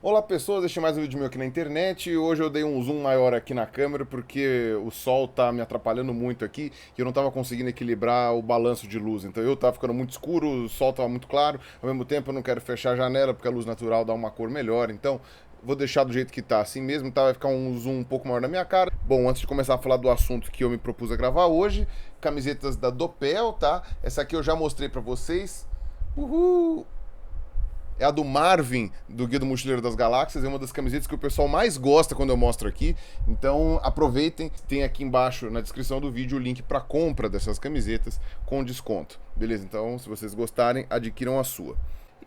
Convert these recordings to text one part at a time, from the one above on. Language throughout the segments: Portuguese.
Olá pessoas, este é mais um vídeo meu aqui na internet. Hoje eu dei um zoom maior aqui na câmera porque o sol tá me atrapalhando muito aqui e eu não tava conseguindo equilibrar o balanço de luz. Então eu tava ficando muito escuro, o sol tava muito claro, ao mesmo tempo eu não quero fechar a janela porque a luz natural dá uma cor melhor. Então vou deixar do jeito que tá assim mesmo, tá? Vai ficar um zoom um pouco maior na minha cara. Bom, antes de começar a falar do assunto que eu me propus a gravar hoje, camisetas da Doppel, tá? Essa aqui eu já mostrei pra vocês. Uhul! É a do Marvin, do Guia do Mochileiro das Galáxias. É uma das camisetas que o pessoal mais gosta quando eu mostro aqui. Então aproveitem, tem aqui embaixo na descrição do vídeo o link para compra dessas camisetas com desconto. Beleza? Então, se vocês gostarem, adquiram a sua.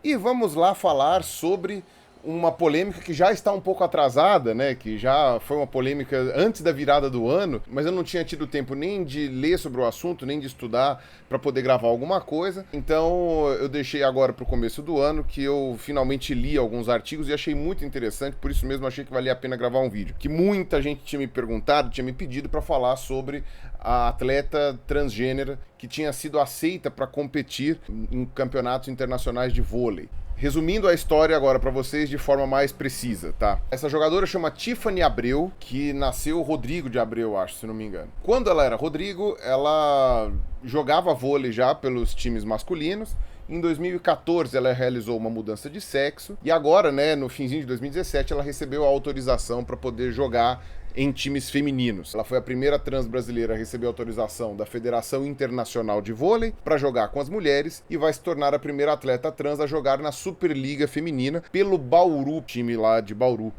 E vamos lá falar sobre uma polêmica que já está um pouco atrasada, né? Que já foi uma polêmica antes da virada do ano, mas eu não tinha tido tempo nem de ler sobre o assunto, nem de estudar para poder gravar alguma coisa. Então eu deixei agora para o começo do ano, que eu finalmente li alguns artigos e achei muito interessante, por isso mesmo achei que valia a pena gravar um vídeo. Que muita gente tinha me perguntado, tinha me pedido para falar sobre a atleta transgênera que tinha sido aceita para competir em campeonatos internacionais de vôlei. Resumindo a história agora para vocês de forma mais precisa, tá? Essa jogadora chama Tiffany Abreu, que nasceu Rodrigo de Abreu, acho, se não me engano. Quando ela era Rodrigo, ela jogava vôlei já pelos times masculinos. Em 2014 ela realizou uma mudança de sexo e agora, né, no finzinho de 2017, ela recebeu a autorização para poder jogar em times femininos. Ela foi a primeira trans brasileira a receber autorização da Federação Internacional de Vôlei para jogar com as mulheres e vai se tornar a primeira atleta trans a jogar na Superliga Feminina pelo Bauru, time lá de Bauru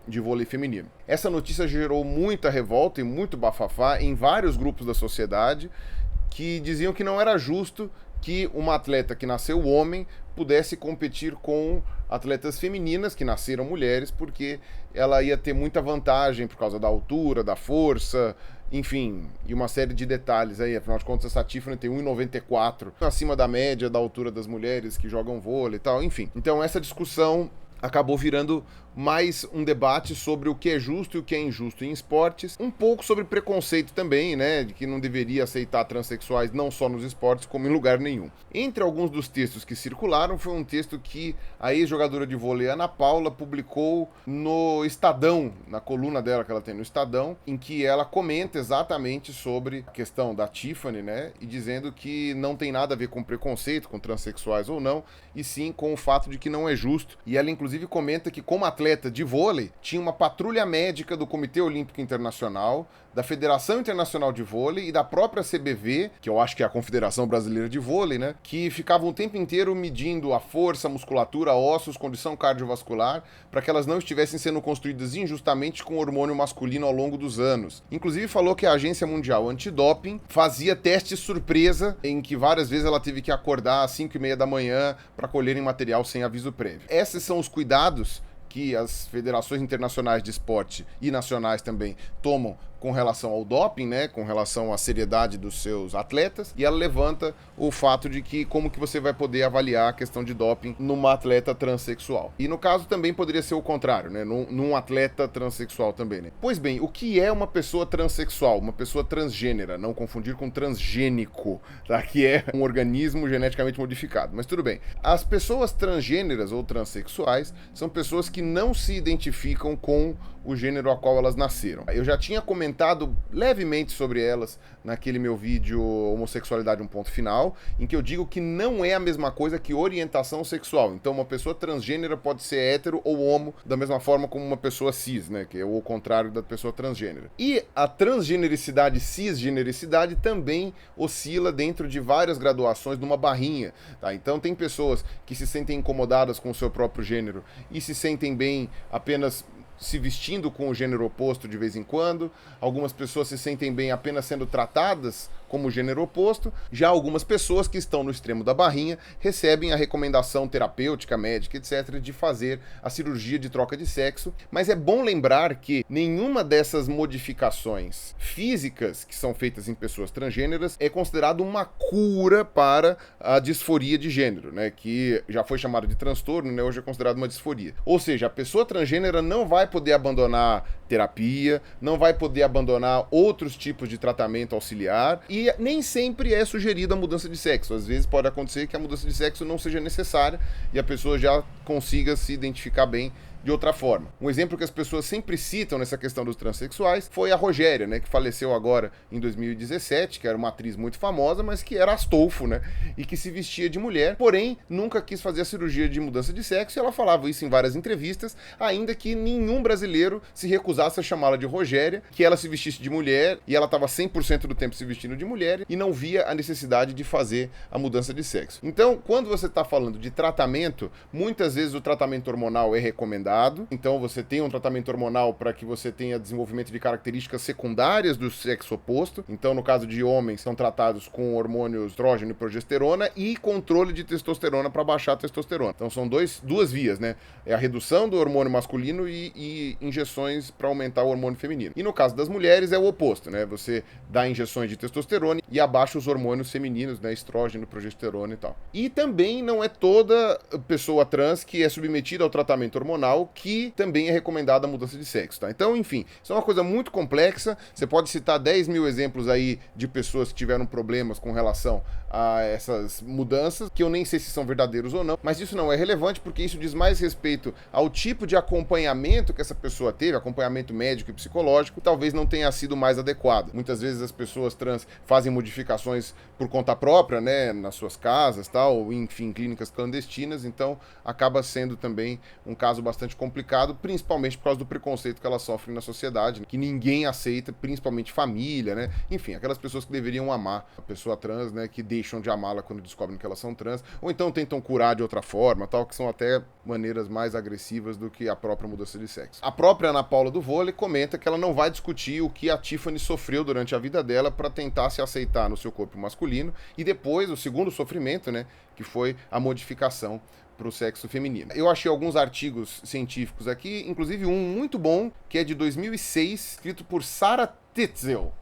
de vôlei feminino. Essa notícia gerou muita revolta e muito bafafá em vários grupos da sociedade que diziam que não era justo que uma atleta que nasceu homem pudesse competir com atletas femininas que nasceram mulheres, porque ela ia ter muita vantagem por causa da altura, da força, enfim, e uma série de detalhes aí. Afinal de contas, essa Tiffany tem 1,94, acima da média da altura das mulheres que jogam vôlei e tal, enfim. Então essa discussão acabou virando mais um debate sobre o que é justo e o que é injusto em esportes, um pouco sobre preconceito também, né, de que não deveria aceitar transexuais não só nos esportes, como em lugar nenhum. Entre alguns dos textos que circularam, foi um texto que a ex-jogadora de vôlei Ana Paula publicou no Estadão, na coluna dela que ela tem no Estadão, em que ela comenta exatamente sobre a questão da Tiffany, né, e dizendo que não tem nada a ver com preconceito, com transexuais ou não, e sim com o fato de que não é justo. E ela inclusive comenta que como atleta de vôlei, tinha uma patrulha médica do Comitê Olímpico Internacional, da Federação Internacional de Vôlei e da própria CBV, que eu acho que é a Confederação Brasileira de Vôlei, né? Que ficavam o tempo inteiro medindo a força, a musculatura, ossos, condição cardiovascular, para que elas não estivessem sendo construídas injustamente com hormônio masculino ao longo dos anos. Inclusive falou que a Agência Mundial Antidoping fazia testes surpresa, em que várias vezes ela teve que acordar às 5h30 da manhã para colherem material sem aviso prévio. Esses são os cuidados que as federações internacionais de esporte e nacionais também tomam com relação ao doping, né, com relação à seriedade dos seus atletas, e ela levanta o fato de que como que você vai poder avaliar a questão de doping numa atleta transexual. E no caso também poderia ser o contrário, né, num atleta transexual também, né. Pois bem, o que é uma pessoa transexual? Uma pessoa transgênera, não confundir com transgênico, tá, que é um organismo geneticamente modificado, mas tudo bem. As pessoas transgêneras ou transexuais são pessoas que não se identificam com o gênero a qual elas nasceram. Eu já tinha comentado levemente sobre elas naquele meu vídeo Homossexualidade um ponto final, em que eu digo que não é a mesma coisa que orientação sexual. Então uma pessoa transgênera pode ser hétero ou homo, da mesma forma como uma pessoa cis, né, que é o contrário da pessoa transgênera. E a transgenericidade e cisgenericidade também oscila dentro de várias graduações numa barrinha, tá? Então tem pessoas que se sentem incomodadas com o seu próprio gênero e se sentem bem apenas se vestindo com o gênero oposto de vez em quando. Algumas pessoas se sentem bem apenas sendo tratadas como gênero oposto. Já algumas pessoas que estão no extremo da barrinha recebem a recomendação terapêutica, médica, etc., de fazer a cirurgia de troca de sexo. Mas é bom lembrar que nenhuma dessas modificações físicas que são feitas em pessoas transgêneras é considerado uma cura para a disforia de gênero, né? Que já foi chamada de transtorno, né? Hoje é considerado uma disforia. Ou seja, a pessoa transgênera não vai poder abandonar terapia, não vai poder abandonar outros tipos de tratamento auxiliar e nem sempre é sugerida a mudança de sexo. Às vezes pode acontecer que a mudança de sexo não seja necessária e a pessoa já consiga se identificar bem de outra forma. Um exemplo que as pessoas sempre citam nessa questão dos transexuais foi a Rogéria, né, que faleceu agora em 2017, que era uma atriz muito famosa, mas que era Astolfo, né, e que se vestia de mulher, porém nunca quis fazer a cirurgia de mudança de sexo, e ela falava isso em várias entrevistas, ainda que nenhum brasileiro se recusasse a chamá-la de Rogéria, que ela se vestisse de mulher, e ela estava 100% do tempo se vestindo de mulher, e não via a necessidade de fazer a mudança de sexo. Então, quando você está falando de tratamento, muitas vezes o tratamento hormonal é recomendado, então você tem um tratamento hormonal para que você tenha desenvolvimento de características secundárias do sexo oposto, então no caso de homens são tratados com hormônios estrógeno e progesterona e controle de testosterona para baixar a testosterona. Então são duas vias, né? É a redução do hormônio masculino e injeções para aumentar o hormônio feminino. E no caso das mulheres é o oposto, né? Você dá injeções de testosterona e abaixa os hormônios femininos, né? Estrógeno, progesterona e tal. E também não é toda pessoa trans que é submetida ao tratamento hormonal que também é recomendada a mudança de sexo, tá? Então, enfim, isso é uma coisa muito complexa. Você pode citar 10 mil exemplos aí de pessoas que tiveram problemas com relação a essas mudanças, que eu nem sei se são verdadeiros ou não, mas isso não é relevante porque isso diz mais respeito ao tipo de acompanhamento que essa pessoa teve, acompanhamento médico e psicológico, talvez não tenha sido mais adequado. Muitas vezes as pessoas trans fazem modificações por conta própria, né, nas suas casas, tal, enfim, clínicas clandestinas, então acaba sendo também um caso bastante complicado, principalmente por causa do preconceito que elas sofrem na sociedade, né, que ninguém aceita, principalmente família, né, enfim, aquelas pessoas que deveriam amar a pessoa trans, né, que deixam de amá-la quando descobrem que elas são trans, ou então tentam curar de outra forma, tal, que são até maneiras mais agressivas do que a própria mudança de sexo. A própria Ana Paula do vôlei comenta que ela não vai discutir o que a Tiffany sofreu durante a vida dela para tentar se aceitar no seu corpo masculino, e depois o segundo sofrimento, né, que foi a modificação para o sexo feminino. Eu achei alguns artigos científicos aqui, inclusive um muito bom, que é de 2006, escrito por Sarah Tetzel.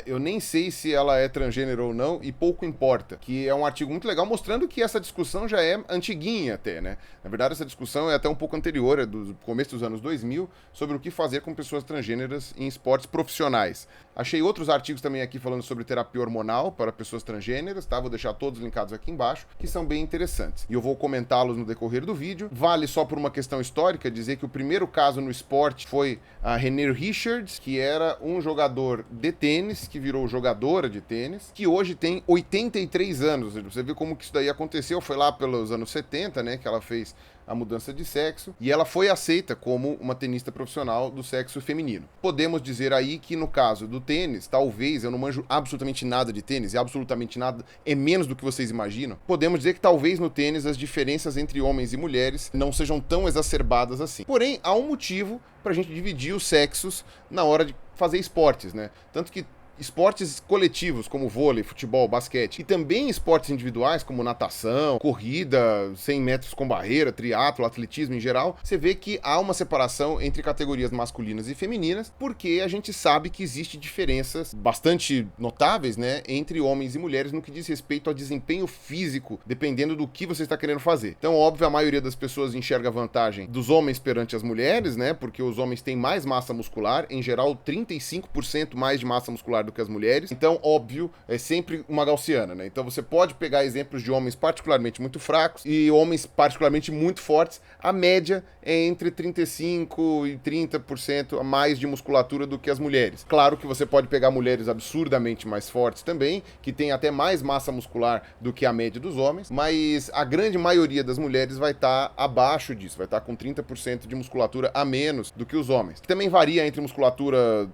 Eu nem sei se ela é transgênero ou não, e pouco importa, que é um artigo muito legal mostrando que essa discussão já é antiguinha até, né? Na verdade, essa discussão é até um pouco anterior, é do começo dos anos 2000, sobre o que fazer com pessoas transgêneras em esportes profissionais. Achei outros artigos também aqui falando sobre terapia hormonal para pessoas transgêneras, tá? Vou deixar todos linkados aqui embaixo, que são bem interessantes. E eu vou comentá-los no decorrer do vídeo. Vale só por uma questão histórica dizer que o primeiro caso no esporte foi a Renee Richards, que era um jogador de tênis, que virou jogadora de tênis, que hoje tem 83 anos. Você vê como que isso daí aconteceu, foi lá pelos anos 70, né, que ela fez a mudança de sexo, e ela foi aceita como uma tenista profissional do sexo feminino. Podemos dizer aí que no caso do tênis, talvez, eu não manjo absolutamente nada de tênis, e absolutamente nada é menos do que vocês imaginam, podemos dizer que talvez no tênis as diferenças entre homens e mulheres não sejam tão exacerbadas assim. Porém, há um motivo pra gente dividir os sexos na hora de fazer esportes, né? Tanto que esportes coletivos como vôlei, futebol, basquete e também esportes individuais como natação, corrida, 100 metros com barreira, triatlo, atletismo em geral, você vê que há uma separação entre categorias masculinas e femininas, porque a gente sabe que existe diferenças bastante notáveis, né, entre homens e mulheres no que diz respeito ao desempenho físico, dependendo do que você está querendo fazer. Então, óbvio, a maioria das pessoas enxerga a vantagem dos homens perante as mulheres, né, porque os homens têm mais massa muscular, em geral 35% mais de massa muscular do que as mulheres, então, óbvio, é sempre uma gaussiana, né? Então você pode pegar exemplos de homens particularmente muito fracos e homens particularmente muito fortes, a média é entre 35% e 30% a mais de musculatura do que as mulheres. Claro que você pode pegar mulheres absurdamente mais fortes também, que têm até mais massa muscular do que a média dos homens, mas a grande maioria das mulheres vai estar abaixo disso, vai estar com 30% de musculatura a menos do que os homens. Também varia entre musculatura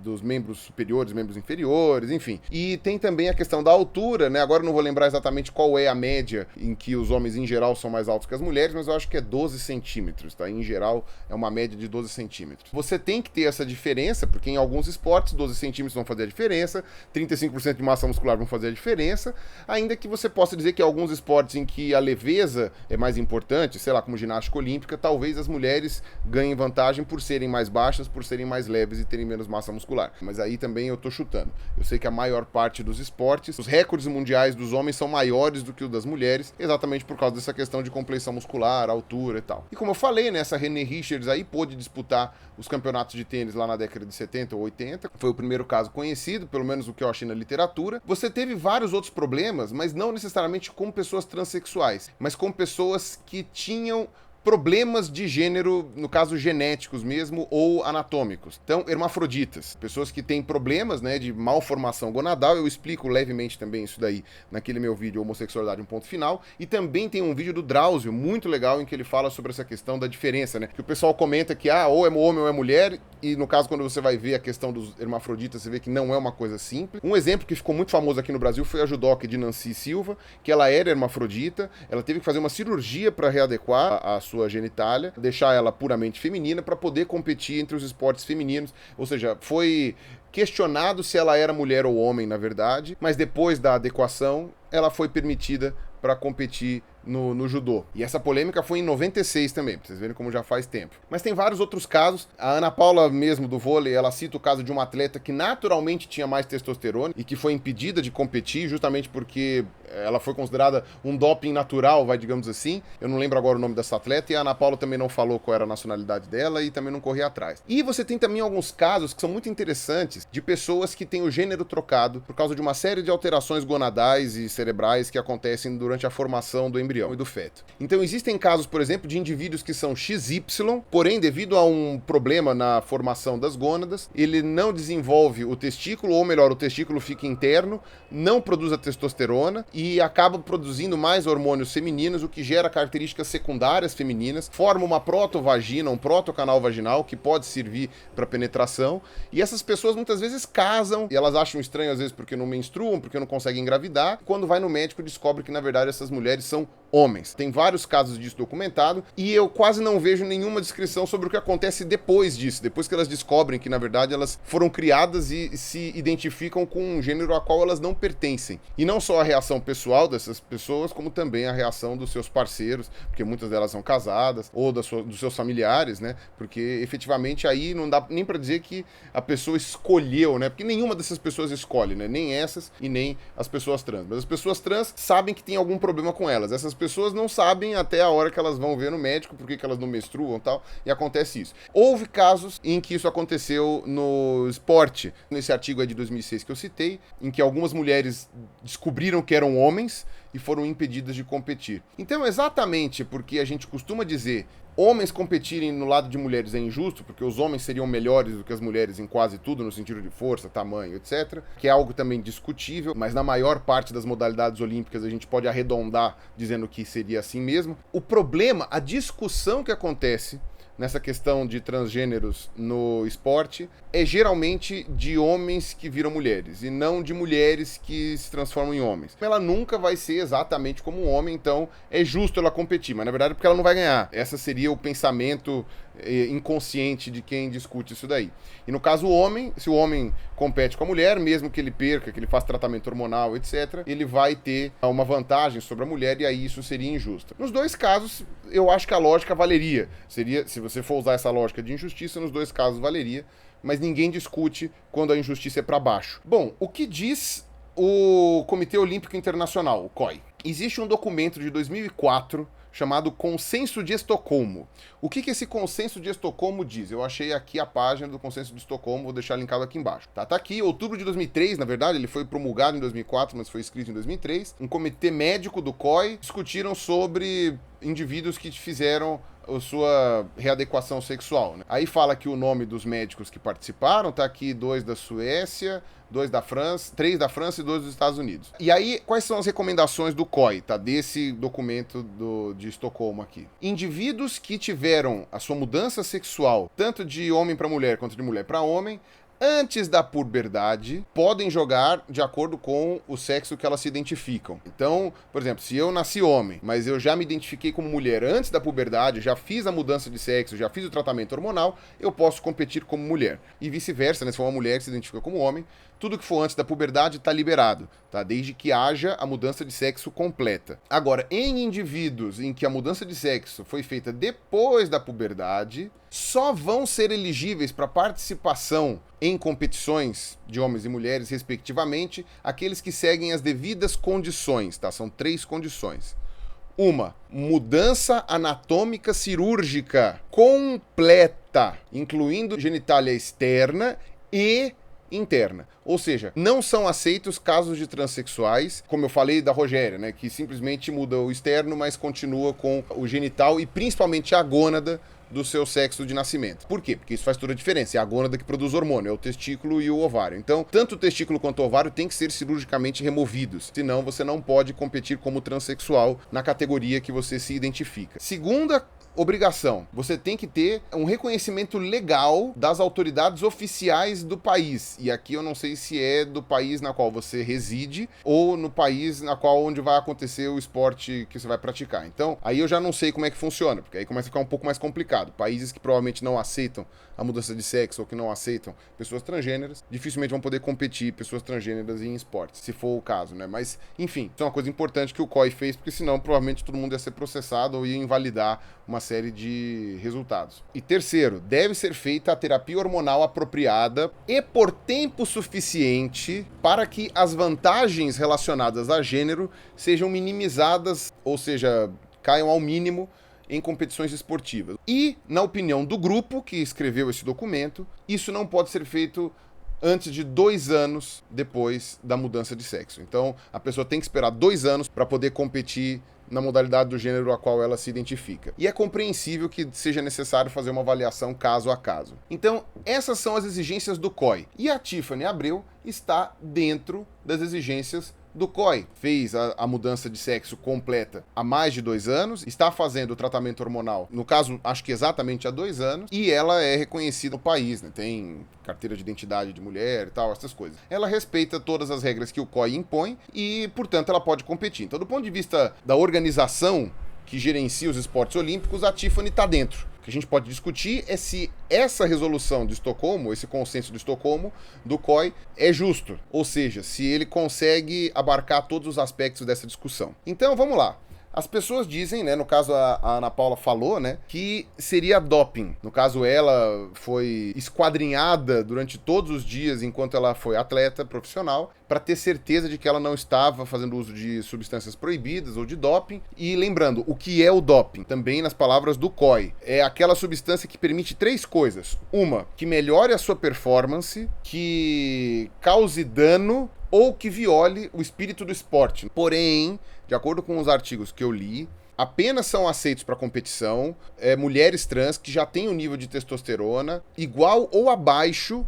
dos membros superiores, membros inferiores, enfim. E tem também a questão da altura, né? Agora eu não vou lembrar exatamente qual é a média em que os homens em geral são mais altos que as mulheres, mas eu acho que é 12 centímetros, tá? Em geral é uma média de 12 centímetros. Você tem que ter essa diferença, porque em alguns esportes 12 centímetros vão fazer a diferença, 35% de massa muscular vão fazer a diferença, ainda que você possa dizer que alguns esportes em que a leveza é mais importante, sei lá, como ginástica olímpica, talvez as mulheres ganhem vantagem por serem mais baixas, por serem mais leves e terem menos massa muscular. Mas aí também eu tô chutando. Eu sei que a maior parte dos esportes, os recordes mundiais dos homens são maiores do que os das mulheres, exatamente por causa dessa questão de compleição muscular, altura e tal. E como eu falei, né, essa Renee Richards aí pôde disputar os campeonatos de tênis lá na década de 70 ou 80, foi o primeiro caso conhecido, pelo menos o que eu achei na literatura. Você teve vários outros problemas, mas não necessariamente com pessoas transexuais, mas com pessoas que tinham problemas de gênero, no caso genéticos mesmo, ou anatômicos. Então, hermafroditas, pessoas que têm problemas, né, de malformação gonadal. Eu explico levemente também isso daí naquele meu vídeo Homossexualidade, um ponto final. E também tem um vídeo do Drauzio, muito legal, em que ele fala sobre essa questão da diferença, né? Que o pessoal comenta que, ou é homem ou é mulher, e no caso, quando você vai ver a questão dos hermafroditas, você vê que não é uma coisa simples. Um exemplo que ficou muito famoso aqui no Brasil foi a judoca de Nancy Silva, que ela era hermafrodita, ela teve que fazer uma cirurgia para readequar a sua genitália, deixar ela puramente feminina para poder competir entre os esportes femininos. Ou seja, foi questionado se ela era mulher ou homem, na verdade, mas depois da adequação, ela foi permitida para competir no judô. E essa polêmica foi em 96 também, pra vocês verem como já faz tempo. Mas tem vários outros casos. A Ana Paula mesmo, do vôlei, ela cita o caso de uma atleta que naturalmente tinha mais testosterona e que foi impedida de competir justamente porque ela foi considerada um doping natural, digamos assim. Eu não lembro agora o nome dessa atleta, e a Ana Paula também não falou qual era a nacionalidade dela e também não corria atrás. E você tem também alguns casos que são muito interessantes de pessoas que têm o gênero trocado por causa de uma série de alterações gonadais e cerebrais que acontecem durante a formação do embrião e do feto. Então existem casos, por exemplo, de indivíduos que são XY, porém, devido a um problema na formação das gônadas, ele não desenvolve o testículo, ou melhor, o testículo fica interno, não produz a testosterona e acaba produzindo mais hormônios femininos, o que gera características secundárias femininas, forma uma protovagina, um protocanal vaginal que pode servir para penetração, e essas pessoas muitas vezes casam, e elas acham estranho às vezes porque não menstruam, porque não conseguem engravidar, quando vai no médico descobre que na verdade essas mulheres são homens. Tem vários casos disso documentado e eu quase não vejo nenhuma descrição sobre o que acontece depois disso, depois que elas descobrem que na verdade elas foram criadas e se identificam com um gênero a qual elas não pertencem. E não só a reação pessoal dessas pessoas, como também a reação dos seus parceiros, porque muitas delas são casadas, ou dos seus familiares, né? Porque efetivamente aí não dá nem pra dizer que a pessoa escolheu, né? Porque nenhuma dessas pessoas escolhe, né? Nem essas e nem as pessoas trans. Mas as pessoas trans sabem que tem algum problema com elas. Essas pessoas não sabem até a hora que elas vão ver no médico porque que elas não menstruam e tal, e acontece isso. Houve casos em que isso aconteceu no esporte, nesse artigo aí de 2006 que eu citei, em que algumas mulheres descobriram que eram homens e foram impedidas de competir. Então, exatamente porque a gente costuma dizer homens competirem no lado de mulheres é injusto, porque os homens seriam melhores do que as mulheres em quase tudo, no sentido de força, tamanho, etc., que é algo também discutível, mas na maior parte das modalidades olímpicas a gente pode arredondar dizendo que seria assim mesmo. O problema, a discussão que acontece nessa questão de transgêneros no esporte é geralmente de homens que viram mulheres e não de mulheres que se transformam em homens. Ela nunca vai ser exatamente como um homem, então é justo ela competir, mas na verdade é porque ela não vai ganhar. Esse seria o pensamento inconsciente de quem discute isso daí. E no caso o homem, se o homem compete com a mulher, mesmo que ele perca, que ele faça tratamento hormonal, etc., ele vai ter uma vantagem sobre a mulher e aí isso seria injusto. Nos dois casos, eu acho que a lógica valeria. Seria, se você for usar essa lógica de injustiça, nos dois casos valeria, mas ninguém discute quando a injustiça é para baixo. Bom, o que diz o Comitê Olímpico Internacional, o COI? Existe um documento de 2004 chamado Consenso de Estocolmo. O que esse Consenso de Estocolmo diz? Eu achei aqui a página do Consenso de Estocolmo, vou deixar linkado aqui embaixo. Tá aqui, outubro de 2003, na verdade, ele foi promulgado em 2004, mas foi escrito em 2003. Um comitê médico do COI discutiram sobre indivíduos que fizeram a sua readequação sexual, né? Aí fala que o nome dos médicos que participaram, tá aqui 2 da Suécia, 2 da França, 3 da França e 2 dos Estados Unidos. E aí, quais são as recomendações do COI, tá? Desse documento de Estocolmo aqui. Indivíduos que tiveram a sua mudança sexual, tanto de homem para mulher quanto de mulher para homem, antes da puberdade, podem jogar de acordo com o sexo que elas se identificam. Então, por exemplo, se eu nasci homem, mas eu já me identifiquei como mulher antes da puberdade, já fiz a mudança de sexo, já fiz o tratamento hormonal, eu posso competir como mulher. E vice-versa, né? Se for uma mulher que se identifica como homem, tudo que for antes da puberdade está liberado, tá? Desde que haja a mudança de sexo completa. Agora, em indivíduos em que a mudança de sexo foi feita depois da puberdade, só vão ser elegíveis para participação em competições de homens e mulheres, respectivamente, aqueles que seguem as devidas condições, tá? São 3 condições. Uma, mudança anatômica cirúrgica completa, incluindo genitália externa e interna. Ou seja, não são aceitos casos de transexuais, como eu falei da Rogéria, né, que simplesmente muda o externo, mas continua com o genital e principalmente a gônada do seu sexo de nascimento. Por quê? Porque isso faz toda a diferença. É a gônada que produz hormônio, é o testículo e o ovário. Então, tanto o testículo quanto o ovário têm que ser cirurgicamente removidos. Senão, você não pode competir como transexual na categoria que você se identifica. Segunda obrigação, você tem que ter um reconhecimento legal das autoridades oficiais do país. E aqui eu não sei se é do país na qual você reside ou no país na qual onde vai acontecer o esporte que você vai praticar. Então, aí eu já não sei como é que funciona, porque aí começa a ficar um pouco mais complicado. Países que provavelmente não aceitam a mudança de sexo ou que não aceitam pessoas transgêneras, dificilmente vão poder competir pessoas transgêneras em esportes, se for o caso, né? Mas, enfim, isso é uma coisa importante que o COI fez, porque senão provavelmente todo mundo ia ser processado ou ia invalidar uma série de resultados. E terceiro, deve ser feita a terapia hormonal apropriada e por tempo suficiente para que as vantagens relacionadas a gênero sejam minimizadas, ou seja, caiam ao mínimo em competições esportivas. E, na opinião do grupo que escreveu esse documento, isso não pode ser feito antes de 2 anos depois da mudança de sexo. Então, a pessoa tem que esperar 2 anos para poder competir na modalidade do gênero a qual ela se identifica. E é compreensível que seja necessário fazer uma avaliação caso a caso. Então, essas são as exigências do COI. E a Tiffany Abreu está dentro das exigências do COI. Fez a mudança de sexo completa há mais de 2 anos, está fazendo o tratamento hormonal, no caso, acho que exatamente há 2 anos, e ela é reconhecida no país, né? Tem carteira de identidade de mulher e tal, essas coisas. Ela respeita todas as regras que o COI impõe e, portanto, ela pode competir. Então, do ponto de vista da organização que gerencia os esportes olímpicos, a Tiffany está dentro. O que a gente pode discutir é se essa resolução de Estocolmo, esse consenso de Estocolmo, do COI, é justo. Ou seja, se ele consegue abarcar todos os aspectos dessa discussão. Então, vamos lá. As pessoas dizem, né, no caso a Ana Paula falou, né, que seria doping. No caso ela foi esquadrinhada durante todos os dias enquanto ela foi atleta profissional para ter certeza de que ela não estava fazendo uso de substâncias proibidas ou de doping. E lembrando, o que é o doping? Também nas palavras do COI. É aquela substância que permite 3 coisas. Uma, que melhore a sua performance, que cause dano ou que viole o espírito do esporte. Porém, de acordo com os artigos que eu li, apenas são aceitos para competição mulheres trans que já têm um nível de testosterona igual ou abaixo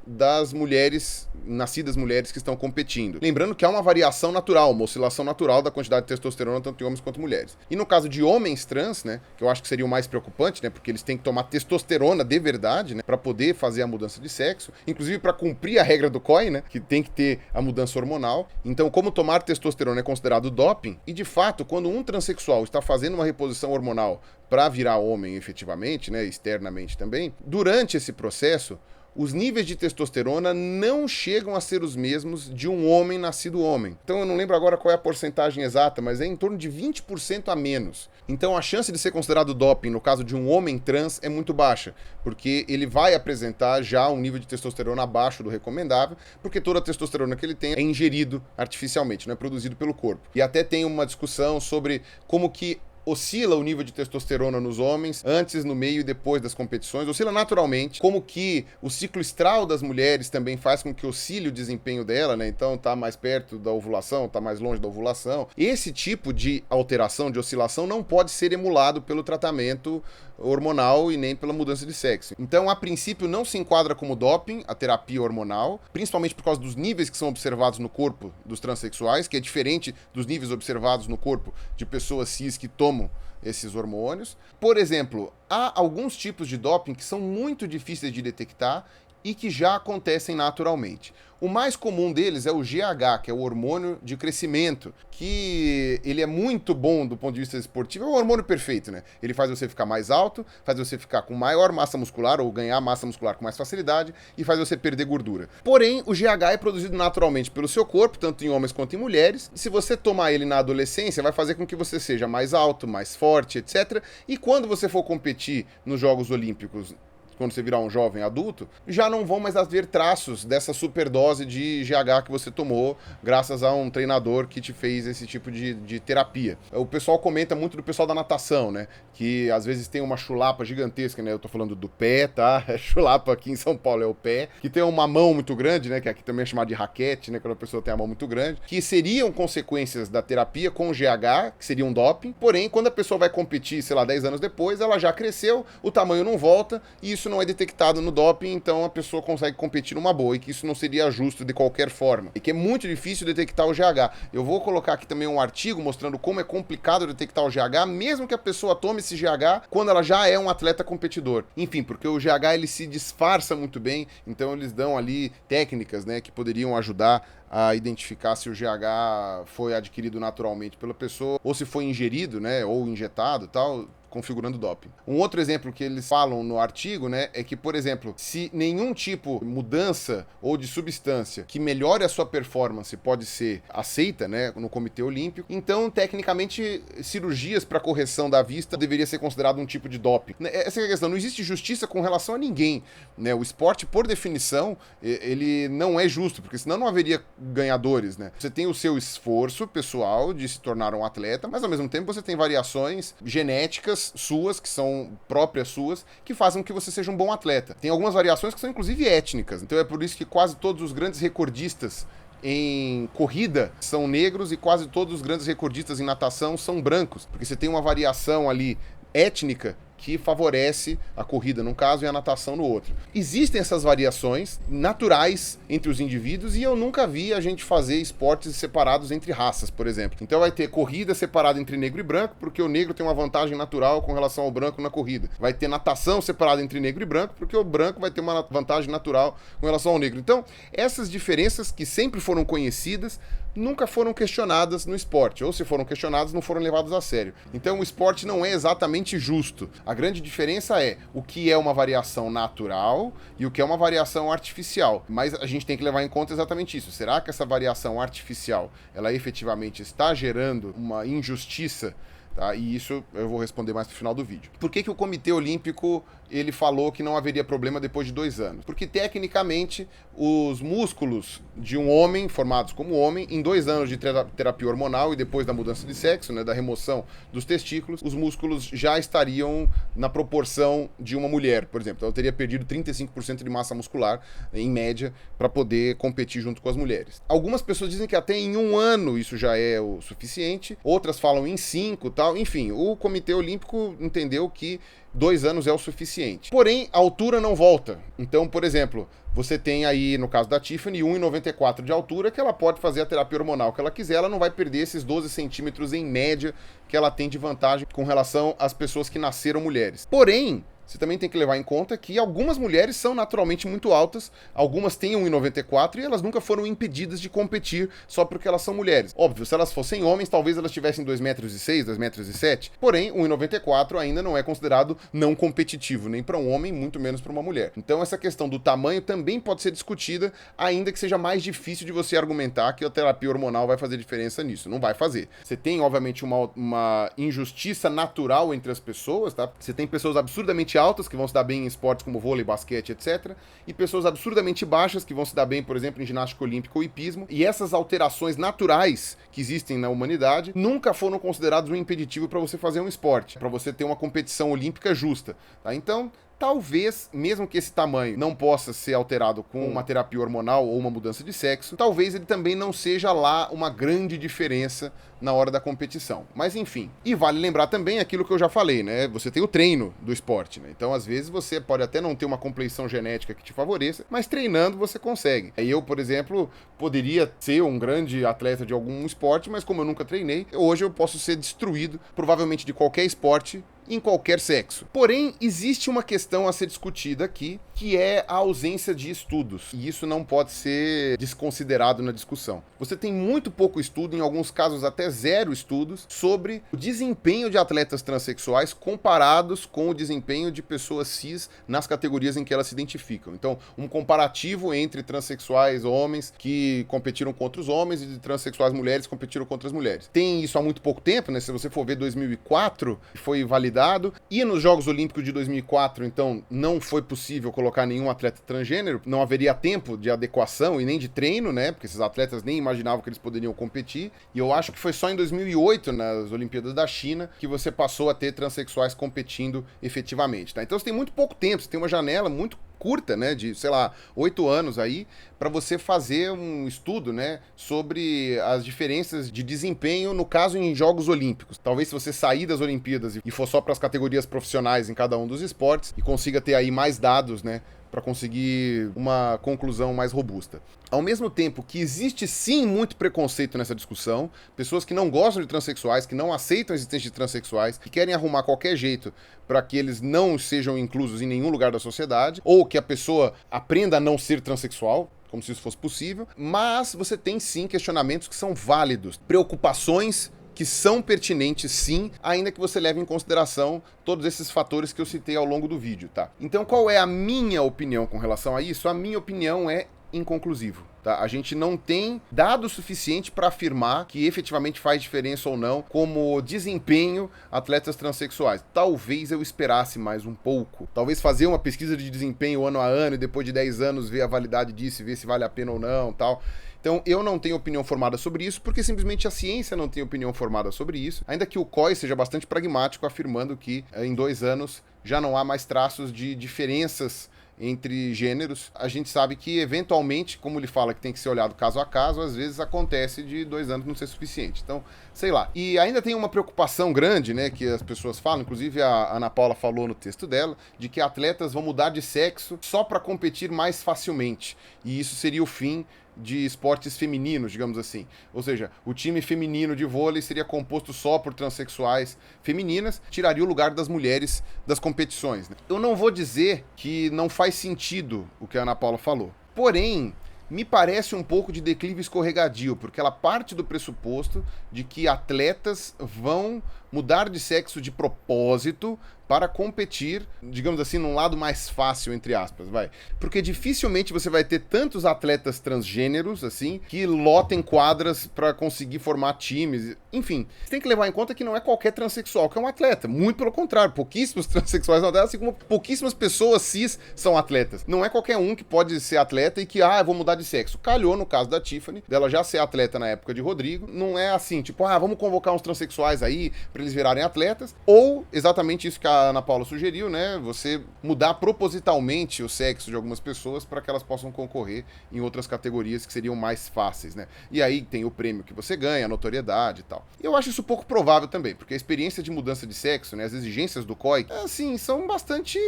das mulheres, nascidas mulheres que estão competindo. Lembrando que há uma variação natural, uma oscilação natural da quantidade de testosterona tanto em homens quanto em mulheres. E no caso de homens trans, né, que eu acho que seria o mais preocupante, né, porque eles têm que tomar testosterona de verdade, né, para poder fazer a mudança de sexo, inclusive para cumprir a regra do COI, né, que tem que ter a mudança hormonal. Então, como tomar testosterona é considerado doping, e de fato, quando um transexual está fazendo uma reposição hormonal para virar homem efetivamente, né, externamente também, durante esse processo, os níveis de testosterona não chegam a ser os mesmos de um homem nascido homem. Então eu não lembro agora qual é a porcentagem exata, mas é em torno de 20% a menos. Então a chance de ser considerado doping no caso de um homem trans é muito baixa, porque ele vai apresentar já um nível de testosterona abaixo do recomendável, porque toda a testosterona que ele tem é ingerido artificialmente, não é produzido pelo corpo. E até tem uma discussão sobre como que oscila o nível de testosterona nos homens antes, no meio e depois das competições, oscila naturalmente, como que o ciclo estral das mulheres também faz com que oscile o desempenho dela, né? Então tá mais perto da ovulação, tá mais longe da ovulação. Esse tipo de alteração, de oscilação, não pode ser emulado pelo tratamento hormonal e nem pela mudança de sexo. Então, a princípio, não se enquadra como doping a terapia hormonal, principalmente por causa dos níveis que são observados no corpo dos transexuais, que é diferente dos níveis observados no corpo de pessoas cis que tomam esses hormônios. Por exemplo, há alguns tipos de doping que são muito difíceis de detectar e que já acontecem naturalmente. O mais comum deles é o GH, que é o hormônio de crescimento, que ele é muito bom do ponto de vista esportivo, é o hormônio perfeito, né? Ele faz você ficar mais alto, faz você ficar com maior massa muscular ou ganhar massa muscular com mais facilidade e faz você perder gordura. Porém, o GH é produzido naturalmente pelo seu corpo, tanto em homens quanto em mulheres, e se você tomar ele na adolescência, vai fazer com que você seja mais alto, mais forte, etc. E quando você for competir nos Jogos Olímpicos quando você virar um jovem adulto, já não vão mais haver traços dessa superdose de GH que você tomou graças a um treinador que te fez esse tipo de terapia. O pessoal comenta muito do pessoal da natação, né? Que às vezes tem uma chulapa gigantesca, né? Eu tô falando do pé, tá? Chulapa aqui em São Paulo é o pé. Que tem uma mão muito grande, né? Que aqui também é chamado de raquete, né? Quando a pessoa tem a mão muito grande. Que seriam consequências da terapia com o GH, que seria um doping. Porém, quando a pessoa vai competir, sei lá, 10 anos depois, ela já cresceu, o tamanho não volta e isso não é detectado no doping, então a pessoa consegue competir numa boa e que isso não seria justo de qualquer forma. E que é muito difícil detectar o GH. Eu vou colocar aqui também um artigo mostrando como é complicado detectar o GH, mesmo que a pessoa tome esse GH quando ela já é um atleta competidor. Enfim, porque o GH ele se disfarça muito bem, então eles dão ali técnicas, né, que poderiam ajudar a identificar se o GH foi adquirido naturalmente pela pessoa ou se foi ingerido, né, ou injetado e tal, configurando doping. Um outro exemplo que eles falam no artigo, né, é que, por exemplo, se nenhum tipo de mudança ou de substância que melhore a sua performance pode ser aceita, né, no Comitê Olímpico, então, tecnicamente, cirurgias para correção da vista deveria ser considerado um tipo de doping. Essa é a questão, não existe justiça com relação a ninguém, né, o esporte, por definição, ele não é justo, porque senão não haveria ganhadores, né. Você tem o seu esforço pessoal de se tornar um atleta, mas ao mesmo tempo você tem variações genéticas suas, que são próprias suas, que fazem com que você seja um bom atleta. Tem algumas variações que são inclusive étnicas, então é por isso que quase todos os grandes recordistas em corrida são negros e quase todos os grandes recordistas em natação são brancos, porque você tem uma variação ali étnica que favorece a corrida num caso e a natação no outro. Existem essas variações naturais entre os indivíduos e eu nunca vi a gente fazer esportes separados entre raças, por exemplo. Então vai ter corrida separada entre negro e branco, porque o negro tem uma vantagem natural com relação ao branco na corrida. Vai ter natação separada entre negro e branco, porque o branco vai ter uma vantagem natural com relação ao negro. Então, essas diferenças que sempre foram conhecidas, nunca foram questionadas no esporte, ou se foram questionadas, não foram levadas a sério. Então o esporte não é exatamente justo. A grande diferença é o que é uma variação natural e o que é uma variação artificial. Mas a gente tem que levar em conta exatamente isso. Será que essa variação artificial, ela efetivamente está gerando uma injustiça? Tá? E isso eu vou responder mais no final do vídeo. Por que o Comitê Olímpico ele falou que não haveria problema depois de 2 anos? Porque, tecnicamente, os músculos de um homem, formados como homem, em 2 anos de terapia hormonal e depois da mudança de sexo, né, da remoção dos testículos, os músculos já estariam na proporção de uma mulher, por exemplo. Então, eu teria perdido 35% de massa muscular, em média, para poder competir junto com as mulheres. Algumas pessoas dizem que até em 1 ano isso já é o suficiente, outras falam em 5 e tal. Enfim, o Comitê Olímpico entendeu que 2 anos é o suficiente. Porém, a altura não volta. Então, por exemplo, você tem aí, no caso da Tiffany, 1,94 de altura, que ela pode fazer a terapia hormonal que ela quiser, ela não vai perder esses 12 centímetros em média que ela tem de vantagem com relação às pessoas que nasceram mulheres. Porém, você também tem que levar em conta que algumas mulheres são naturalmente muito altas, algumas têm 1,94 e elas nunca foram impedidas de competir só porque elas são mulheres. Óbvio, se elas fossem homens, talvez elas tivessem 2,6 metros, 2,7 metros, porém 1,94 ainda não é considerado não competitivo, nem para um homem, muito menos para uma mulher. Então essa questão do tamanho também pode ser discutida, ainda que seja mais difícil de você argumentar que a terapia hormonal vai fazer diferença nisso. Não vai fazer. Você tem, obviamente, uma injustiça natural entre as pessoas, tá? Você tem pessoas absurdamente altas, que vão se dar bem em esportes como vôlei, basquete, etc. E pessoas absurdamente baixas, que vão se dar bem, por exemplo, em ginástica olímpica ou hipismo. E essas alterações naturais que existem na humanidade nunca foram consideradas um impeditivo para você fazer um esporte, para você ter uma competição olímpica justa. Tá? Então, talvez, mesmo que esse tamanho não possa ser alterado com uma terapia hormonal ou uma mudança de sexo, talvez ele também não seja lá uma grande diferença na hora da competição. Mas enfim, e vale lembrar também aquilo que eu já falei, né? Você tem o treino do esporte, né? Então, às vezes, você pode até não ter uma compleição genética que te favoreça, mas treinando você consegue. Eu, por exemplo, poderia ser um grande atleta de algum esporte, mas como eu nunca treinei, hoje eu posso ser destruído, provavelmente de qualquer esporte, em qualquer sexo. Porém, existe uma questão a ser discutida aqui, que é a ausência de estudos. E isso não pode ser desconsiderado na discussão. Você tem muito pouco estudo, em alguns casos até 0 estudos, sobre o desempenho de atletas transexuais comparados com o desempenho de pessoas cis nas categorias em que elas se identificam. Então, um comparativo entre transexuais homens que competiram contra os homens e de transexuais mulheres que competiram contra as mulheres. Tem isso há muito pouco tempo, né? Se você for ver 2004, foi validado cuidado. E nos Jogos Olímpicos de 2004, então, não foi possível colocar nenhum atleta transgênero, não haveria tempo de adequação e nem de treino, né? Porque esses atletas nem imaginavam que eles poderiam competir. E eu acho que foi só em 2008, nas Olimpíadas da China, que você passou a ter transexuais competindo efetivamente, tá? Então você tem muito pouco tempo, você tem uma janela muito curta, né, de, sei lá, 8 anos aí, para você fazer um estudo, né, sobre as diferenças de desempenho, no caso, em Jogos Olímpicos. Talvez se você sair das Olimpíadas e for só para as categorias profissionais em cada um dos esportes e consiga ter aí mais dados, né, para conseguir uma conclusão mais robusta. Ao mesmo tempo que existe sim muito preconceito nessa discussão, pessoas que não gostam de transexuais, que não aceitam a existência de transexuais, que querem arrumar qualquer jeito para que eles não sejam inclusos em nenhum lugar da sociedade, ou que a pessoa aprenda a não ser transexual, como se isso fosse possível, mas você tem sim questionamentos que são válidos, preocupações que são pertinentes sim, ainda que você leve em consideração todos esses fatores que eu citei ao longo do vídeo, tá? Então qual é a minha opinião com relação a isso? A minha opinião é inconclusivo, tá? A gente não tem dado suficiente para afirmar que efetivamente faz diferença ou não como desempenho atletas transexuais. Talvez eu esperasse mais um pouco. Talvez fazer uma pesquisa de desempenho ano a ano e depois de 10 anos ver a validade disso e ver se vale a pena ou não, tal. Então, eu não tenho opinião formada sobre isso, porque simplesmente a ciência não tem opinião formada sobre isso, ainda que o COI seja bastante pragmático, afirmando que em 2 anos já não há mais traços de diferenças entre gêneros. A gente sabe que, eventualmente, como ele fala que tem que ser olhado caso a caso, às vezes acontece de 2 anos não ser suficiente. Então, sei lá. E ainda tem uma preocupação grande, né, que as pessoas falam, inclusive a Ana Paula falou no texto dela, de que atletas vão mudar de sexo só para competir mais facilmente. E isso seria o fim de esportes femininos, digamos assim. Ou seja, o time feminino de vôlei seria composto só por transexuais femininas, tiraria o lugar das mulheres das competições, né? Eu não vou dizer que não faz sentido o que a Ana Paula falou. Porém, me parece um pouco de declive escorregadio, porque ela parte do pressuposto de que atletas vão mudar de sexo de propósito para competir, digamos assim, num lado mais fácil, entre aspas, vai. Porque dificilmente você vai ter tantos atletas transgêneros, assim, que lotem quadras para conseguir formar times. Enfim, você tem que levar em conta que não é qualquer transexual que é um atleta. Muito pelo contrário, pouquíssimos transexuais são atletas, assim como pouquíssimas pessoas cis são atletas. Não é qualquer um que pode ser atleta e que, eu vou mudar de sexo. Calhou, no caso da Tiffany, dela já ser atleta na época de Rodrigo. Não é assim, tipo, vamos convocar uns transexuais aí para eles virarem atletas. Ou, exatamente isso que a Ana Paula sugeriu, né? Você mudar propositalmente o sexo de algumas pessoas para que elas possam concorrer em outras categorias que seriam mais fáceis, né? E aí tem o prêmio que você ganha, a notoriedade e tal. E eu acho isso pouco provável também, porque a experiência de mudança de sexo, né? As exigências do COI, assim, são bastante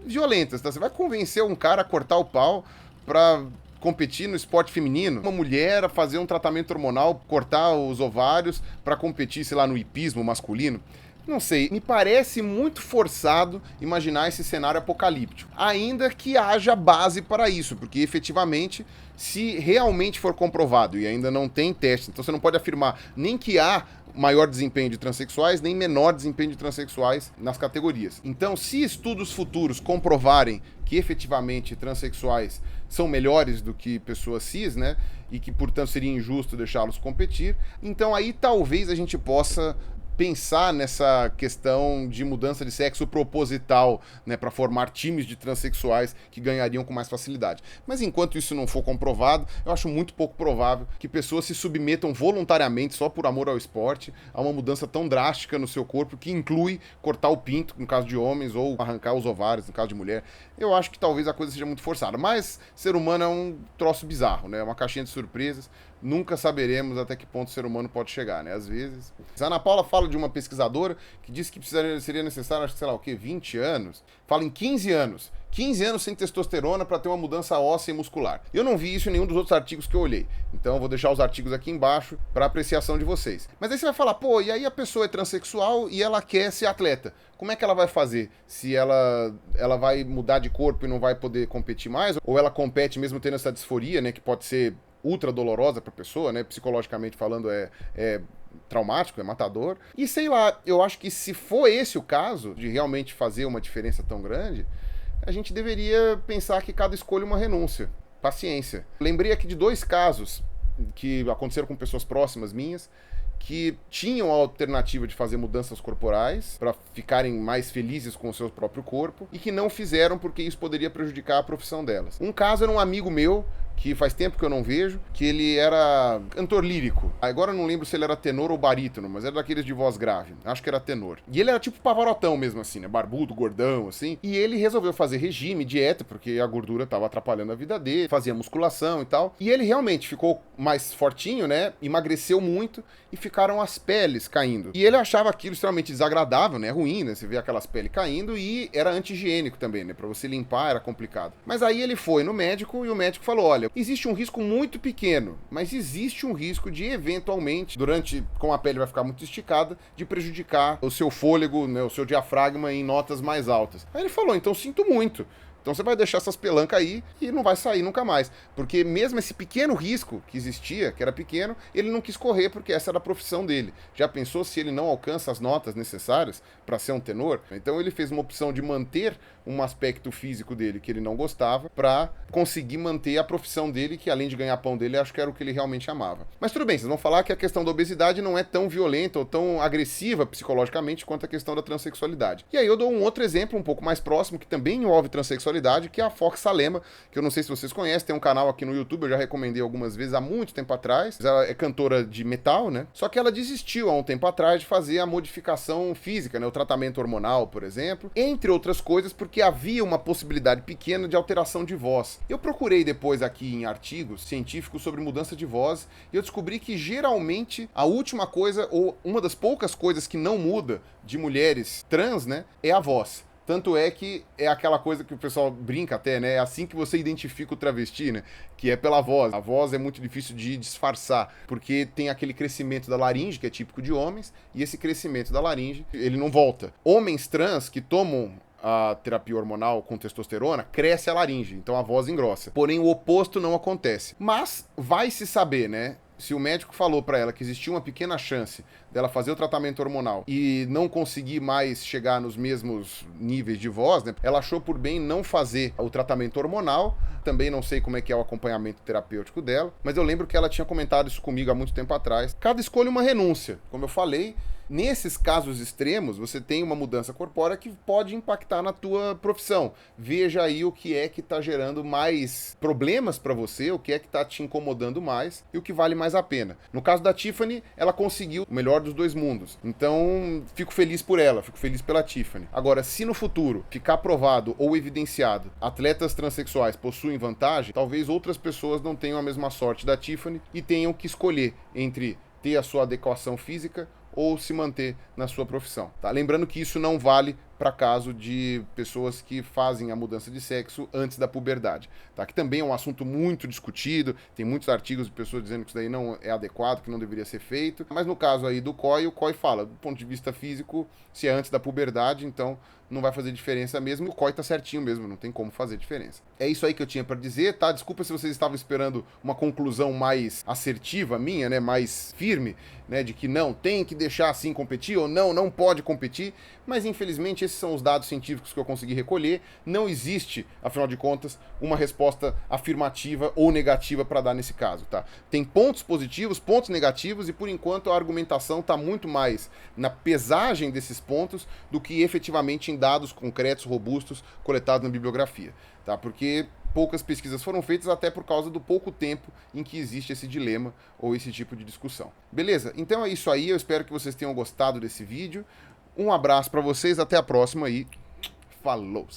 violentas, tá? Você vai convencer um cara a cortar o pau pra competir no esporte feminino, uma mulher a fazer um tratamento hormonal, cortar os ovários para competir, sei lá, no hipismo masculino. Não sei, me parece muito forçado imaginar esse cenário apocalíptico. Ainda que haja base para isso, porque efetivamente, se realmente for comprovado, e ainda não tem teste, então você não pode afirmar nem que há maior desempenho de transexuais, nem menor desempenho de transexuais nas categorias. Então, se estudos futuros comprovarem que efetivamente transexuais são melhores do que pessoas cis, né, e que, portanto, seria injusto deixá-los competir, então aí talvez a gente possa pensar nessa questão de mudança de sexo proposital, né, para formar times de transexuais que ganhariam com mais facilidade. Mas enquanto isso não for comprovado, eu acho muito pouco provável que pessoas se submetam voluntariamente, só por amor ao esporte, a uma mudança tão drástica no seu corpo, que inclui cortar o pinto, no caso de homens, ou arrancar os ovários, no caso de mulher. Eu acho que talvez a coisa seja muito forçada. Mas ser humano é um troço bizarro, né? É uma caixinha de surpresas. Nunca saberemos até que ponto o ser humano pode chegar, né? Às vezes. A Ana Paula fala de uma pesquisadora que disse que seria necessário, acho que, sei lá o quê, 20 anos. Fala em 15 anos. 15 anos sem testosterona para ter uma mudança óssea e muscular. Eu não vi isso em nenhum dos outros artigos que eu olhei. Então eu vou deixar os artigos aqui embaixo para apreciação de vocês. Mas aí você vai falar, pô, e aí a pessoa é transexual e ela quer ser atleta. Como é que ela vai fazer? Se ela vai mudar de corpo e não vai poder competir mais? Ou ela compete mesmo tendo essa disforia, né? Que pode ser ultra dolorosa para a pessoa, né? Psicologicamente falando, é traumático, é matador. E sei lá, eu acho que se for esse o caso, de realmente fazer uma diferença tão grande, a gente deveria pensar que cada escolha é uma renúncia. Paciência. Lembrei aqui de 2 casos que aconteceram com pessoas próximas minhas, que tinham a alternativa de fazer mudanças corporais para ficarem mais felizes com o seu próprio corpo e que não fizeram porque isso poderia prejudicar a profissão delas. Um caso era um amigo meu, que faz tempo que eu não vejo, que ele era cantor lírico. Agora eu não lembro se ele era tenor ou barítono, mas era daqueles de voz grave. Acho que era tenor. E ele era tipo Pavarotão mesmo, assim, né? Barbudo, gordão, assim. E ele resolveu fazer regime, dieta, porque a gordura tava atrapalhando a vida dele, fazia musculação e tal. E ele realmente ficou mais fortinho, né? Emagreceu muito e ficaram as peles caindo. E ele achava aquilo extremamente desagradável, né? Ruim, né? Você vê aquelas peles caindo e era anti-higiênico também, né? Pra você limpar era complicado. Mas aí ele foi no médico e o médico falou, olha, existe um risco muito pequeno, mas existe um risco de, eventualmente, como a pele vai ficar muito esticada, de prejudicar o seu fôlego, né, o seu diafragma em notas mais altas. Aí ele falou, então sinto muito. Então você vai deixar essas pelancas aí e não vai sair nunca mais. Porque mesmo esse pequeno risco que existia, que era pequeno, ele não quis correr porque essa era a profissão dele. Já pensou se ele não alcança as notas necessárias para ser um tenor? Então ele fez uma opção de manter um aspecto físico dele que ele não gostava para conseguir manter a profissão dele, que além de ganhar pão dele, acho que era o que ele realmente amava. Mas tudo bem, vocês vão falar que a questão da obesidade não é tão violenta ou tão agressiva psicologicamente quanto a questão da transexualidade. E aí eu dou um outro exemplo um pouco mais próximo, que também envolve transexualidade, que é a Fox Salema, que eu não sei se vocês conhecem, tem um canal aqui no YouTube, eu já recomendei algumas vezes há muito tempo atrás. Ela é cantora de metal, né? Só que ela desistiu há um tempo atrás de fazer a modificação física, né? O tratamento hormonal, por exemplo, entre outras coisas, porque havia uma possibilidade pequena de alteração de voz. Eu procurei depois aqui em artigos científicos sobre mudança de voz e eu descobri que geralmente a última coisa, ou uma das poucas coisas que não muda de mulheres trans, né, é a voz. Tanto é que é aquela coisa que o pessoal brinca até, né? É assim que você identifica o travesti, né? Que é pela voz. A voz é muito difícil de disfarçar, porque tem aquele crescimento da laringe, que é típico de homens, e esse crescimento da laringe, ele não volta. Homens trans que tomam a terapia hormonal com testosterona, cresce a laringe, então a voz engrossa. Porém, o oposto não acontece. Mas vai se saber, né? Se o médico falou para ela que existia uma pequena chance dela fazer o tratamento hormonal e não conseguir mais chegar nos mesmos níveis de voz, né? Ela achou por bem não fazer o tratamento hormonal. Também não sei como é que é o acompanhamento terapêutico dela, mas eu lembro que ela tinha comentado isso comigo há muito tempo atrás. Cada escolha é uma renúncia. Como eu falei, nesses casos extremos, você tem uma mudança corpórea que pode impactar na tua profissão. Veja aí o que é que está gerando mais problemas para você, o que é que está te incomodando mais e o que vale mais a pena. No caso da Tiffany, ela conseguiu o melhor dos dois mundos. Então, fico feliz por ela, fico feliz pela Tiffany. Agora, se no futuro ficar provado ou evidenciado atletas transexuais possuem vantagem, talvez outras pessoas não tenham a mesma sorte da Tiffany e tenham que escolher entre ter a sua adequação física ou se manter na sua profissão, tá? Lembrando que isso não vale para caso de pessoas que fazem a mudança de sexo antes da puberdade, tá? Que também é um assunto muito discutido, tem muitos artigos de pessoas dizendo que isso daí não é adequado, que não deveria ser feito, mas no caso aí do COI, o COI fala, do ponto de vista físico, se é antes da puberdade, então não vai fazer diferença mesmo, o COI tá certinho mesmo, não tem como fazer diferença. É isso aí que eu tinha para dizer, tá? Desculpa se vocês estavam esperando uma conclusão mais assertiva minha, né, mais firme, né, de que não, tem que deixar assim competir, ou não pode competir, mas infelizmente esses são os dados científicos que eu consegui recolher. Não existe, afinal de contas, uma resposta afirmativa ou negativa para dar nesse caso, tá? Tem pontos positivos, pontos negativos, e por enquanto a argumentação está muito mais na pesagem desses pontos do que efetivamente em dados concretos, robustos, coletados na bibliografia, tá? Porque poucas pesquisas foram feitas até por causa do pouco tempo em que existe esse dilema ou esse tipo de discussão. Beleza? Então é isso aí, eu espero que vocês tenham gostado desse vídeo. Um abraço para vocês, até a próxima e falou!